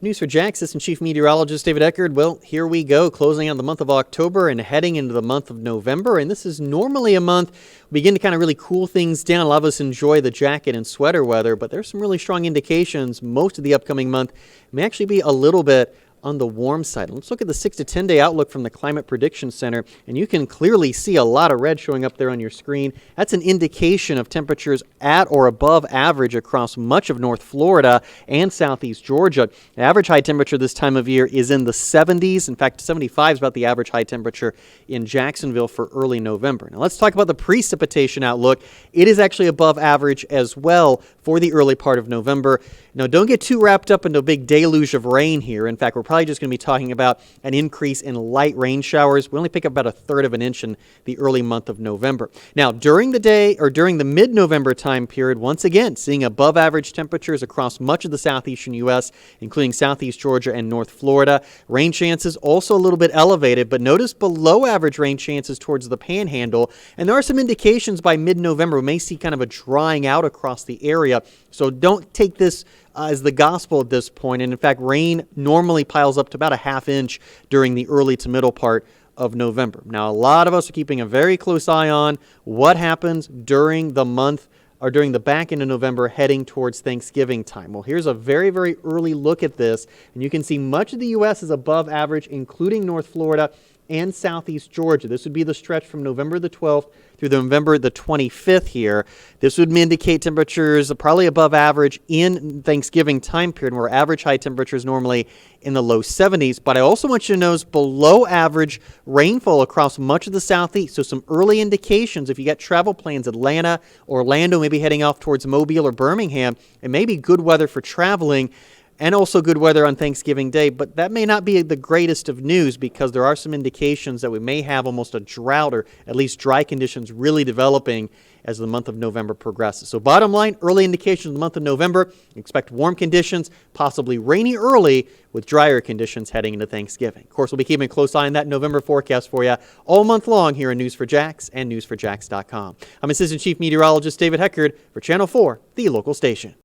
News for Jack's Assistant Chief Meteorologist David Heckard. Well, here we go, closing out the month of October and heading into the month of November. And this is normally a month we begin to kind of really cool things down. A lot of us enjoy the jacket and sweater weather, but there's some really strong indications most of the upcoming month may actually be a little bit on the warm side. Let's look at the 6 to 10 day outlook from the Climate Prediction Center, and you can clearly see a lot of red showing up there on your screen. That's an indication of temperatures at or above average across much of North Florida and Southeast Georgia. The average high temperature this time of year is in the 70s. In fact, 75 is about the average high temperature in Jacksonville for early November. Now let's talk about the precipitation outlook. It is actually above average as well for the early part of November. Now, don't get too wrapped up into a big deluge of rain here. In fact, we're probably just going to be talking about an increase in light rain showers. We only pick up about 1/3 of an inch in the early month of November. Now, during the day or during the mid-November time period, once again, seeing above average temperatures across much of the southeastern U.S., including southeast Georgia and North Florida. Rain chances also a little bit elevated, but notice below average rain chances towards the panhandle. And there are some indications by mid-November we may see kind of a drying out across the area. So don't take this as the gospel at this point. And in fact, rain normally piles up to about 1/2 inch during the early to middle part of November. Now, a lot of us are keeping a very close eye on what happens during the month or during the back end of November heading towards Thanksgiving time. Well, here's a very, very early look at this. And you can see much of the U.S. is above average, including North Florida and southeast Georgia. This would be the stretch from November the 12th through November the 25th here. This would indicate temperatures probably above average in Thanksgiving time period, where average high temperatures normally in the low 70s. But I also want you to notice below average rainfall across much of the southeast. So some early indications, if you got travel plans, Atlanta, Orlando, maybe heading off towards Mobile or Birmingham, it may be good weather for traveling, and also good weather on Thanksgiving Day. But that may not be the greatest of news, because there are some indications that we may have almost a drought, or at least dry conditions really developing as the month of November progresses. So bottom line, early indications of the month of November, expect warm conditions, possibly rainy early with drier conditions heading into Thanksgiving. Of course, we'll be keeping a close eye on that November forecast for you all month long here in News for Jax and news4jax.com. I'm Assistant Chief Meteorologist David Heckard for Channel 4, the local station.